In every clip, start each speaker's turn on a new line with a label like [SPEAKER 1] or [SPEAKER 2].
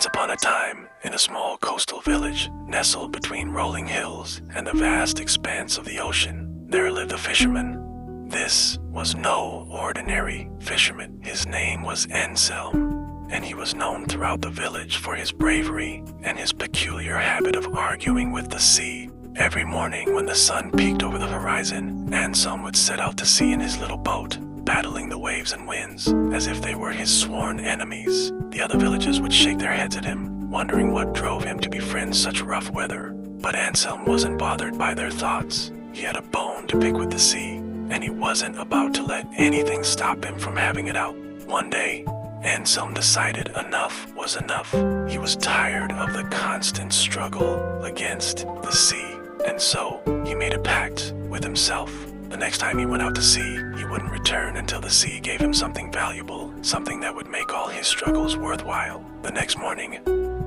[SPEAKER 1] Once upon a time, in a small coastal village, nestled between rolling hills and the vast expanse of the ocean, there lived a fisherman. This was no ordinary fisherman. His name was Anselm, and he was known throughout the village for his bravery and his peculiar habit of arguing with the sea. Every morning when the sun peeked over the horizon, Anselm would set out to sea in his little boat, battling the waves and winds as if they were his sworn enemies. The other villagers would shake their heads at him, wondering what drove him to befriend such rough weather. But Anselm wasn't bothered by their thoughts. He had a bone to pick with the sea, and he wasn't about to let anything stop him from having it out. One day, Anselm decided enough was enough. He was tired of the constant struggle against the sea, and so he made a pact with himself. The next time he went out to sea, he wouldn't return until the sea gave him something valuable, something that would make all his struggles worthwhile. The next morning,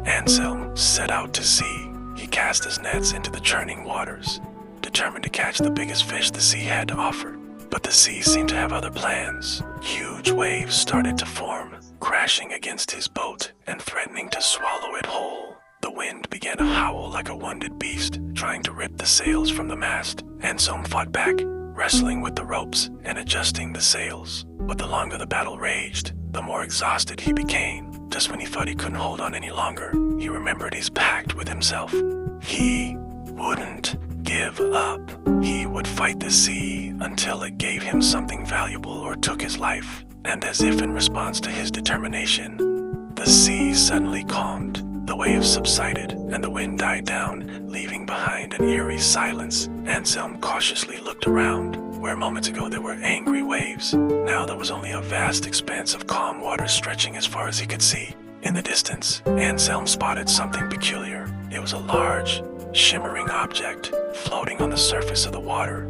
[SPEAKER 1] Anselm set out to sea. He cast his nets into the churning waters, determined to catch the biggest fish the sea had to offer. But the sea seemed to have other plans. Huge waves started to form, crashing against his boat and threatening to swallow it whole. The wind began to howl like a wounded beast, trying to rip the sails from the mast. Anselm fought back, wrestling with the ropes and adjusting the sails. But the longer the battle raged, the more exhausted he became. Just when he thought he couldn't hold on any longer, he remembered his pact with himself. He wouldn't give up. He would fight the sea until it gave him something valuable or took his life. And as if in response to his determination, the sea suddenly calmed. The waves subsided and the wind died down, leaving behind an eerie silence. Anselm cautiously looked around. Where moments ago there were angry waves, now there was only a vast expanse of calm water stretching as far as he could see. In the distance, Anselm spotted something peculiar. It was a large, shimmering object floating on the surface of the water.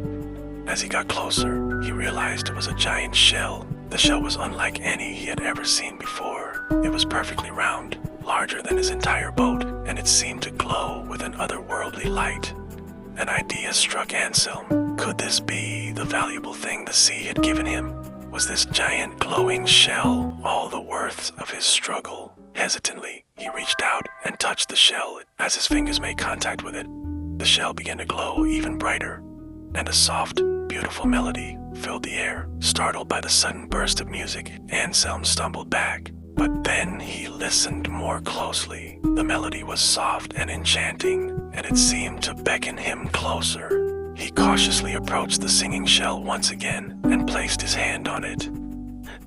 [SPEAKER 1] As he got closer, he realized it was a giant shell. The shell was unlike any he had ever seen before. It was perfectly round, larger than his entire boat, and it seemed to glow with an otherworldly light. An idea struck Anselm. Could this be the valuable thing the sea had given him? Was this giant glowing shell all the worth of his struggle? Hesitantly, he reached out and touched the shell. As his fingers made contact with it, the shell began to glow even brighter, and a soft, beautiful melody filled the air. Startled by the sudden burst of music, Anselm stumbled back. But then he listened more closely. The melody was soft and enchanting, and it seemed to beckon him closer. He cautiously approached the singing shell once again and placed his hand on it.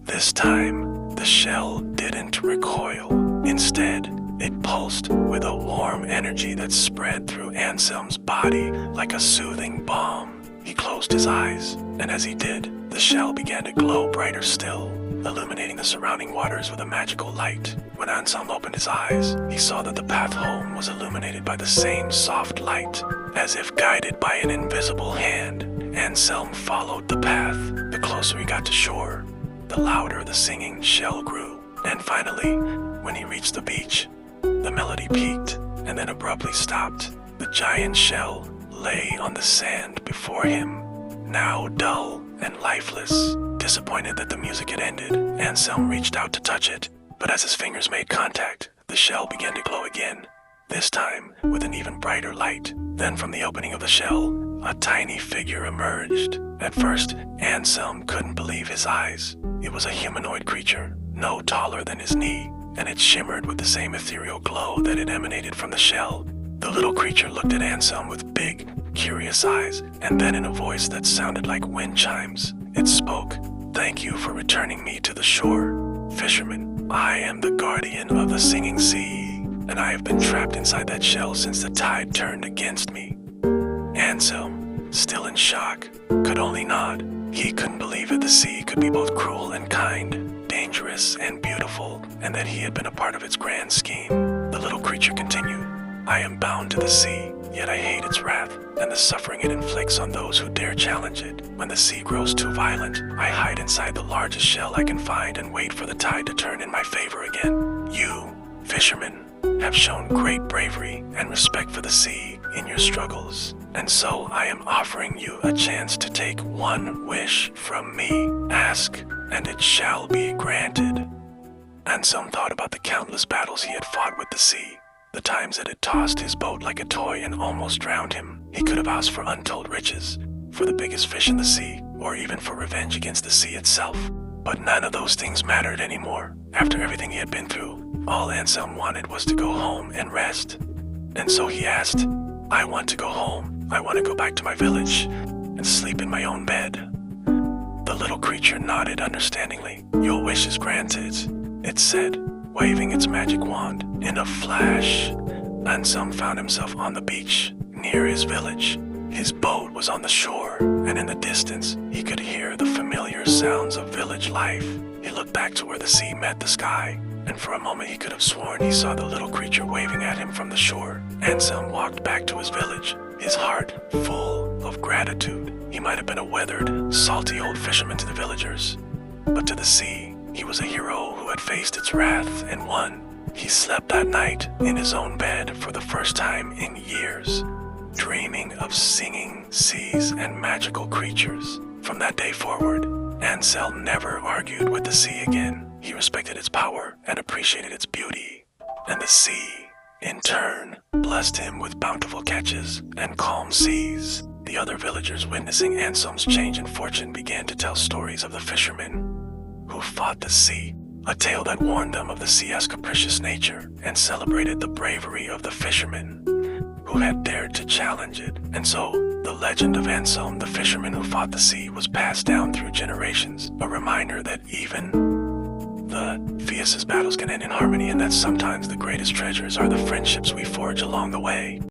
[SPEAKER 1] This time, the shell didn't recoil. Instead, it pulsed with a warm energy that spread through Anselm's body like a soothing balm. He closed his eyes, and as he did, the shell began to glow brighter still, illuminating the surrounding waters with a magical light. When Anselm opened his eyes, he saw that the path home was illuminated by the same soft light. As if guided by an invisible hand, Anselm followed the path. The closer he got to shore, the louder the singing shell grew. And finally, when he reached the beach, the melody peaked and then abruptly stopped. The giant shell lay on the sand before him, now dull and lifeless. Disappointed that the music had ended, Anselm reached out to touch it, but as his fingers made contact, the shell began to glow again, this time with an even brighter light. Then from the opening of the shell, a tiny figure emerged. At first, Anselm couldn't believe his eyes. It was a humanoid creature, no taller than his knee, and it shimmered with the same ethereal glow that had emanated from the shell. The little creature looked at Anselm with big, curious eyes, and then in a voice that sounded like wind chimes, it spoke. "Thank you for returning me to the shore, Fisherman. I am the guardian of the singing sea, and I have been trapped inside that shell since the tide turned against me." Anselm, still in shock, could only nod. He couldn't believe that the sea could be both cruel and kind, dangerous and beautiful, and that he had been a part of its grand scheme. The little creature continued, "I am bound to the sea, yet I hate its wrath and the suffering it inflicts on those who dare challenge it. When the sea grows too violent, I hide inside the largest shell I can find and wait for the tide to turn in my favor again. You, Fisherman, have shown great bravery and respect for the sea in your struggles, and so I am offering you a chance to take one wish from me. Ask, and it shall be granted." Anselm thought about the countless battles he had fought with the sea, the times it had tossed his boat like a toy and almost drowned him. He could have asked for untold riches, for the biggest fish in the sea, or even for revenge against the sea itself. But none of those things mattered anymore. After everything he had been through, all Anselm wanted was to go home and rest. And so he asked, "I want to go home. I want to go back to my village and sleep in my own bed." The little creature nodded understandingly. "Your wish is granted," it said, waving its magic wand. In a flash, Anselm found himself on the beach, near his village. His boat was on the shore, and in the distance, he could hear the familiar sounds of village life. He looked back to where the sea met the sky, and for a moment he could have sworn he saw the little creature waving at him from the shore. Anselm walked back to his village, his heart full of gratitude. He might have been a weathered, salty old fisherman to the villagers, but to the sea, he was a hero who had faced its wrath and won. He slept that night in his own bed for the first time in years, dreaming of singing seas and magical creatures. From that day forward, Anselm never argued with the sea again. He respected its power and appreciated its beauty. And the sea, in turn, blessed him with bountiful catches and calm seas. The other villagers witnessing Anselm's change in fortune began to tell stories of the fisherman who fought the sea, a tale that warned them of the sea's capricious nature and celebrated the bravery of the fisherman who had dared to challenge it. And so, the legend of Anselm, the fisherman who fought the sea, was passed down through generations, a reminder that even the fiercest battles can end in harmony, and that sometimes the greatest treasures are the friendships we forge along the way.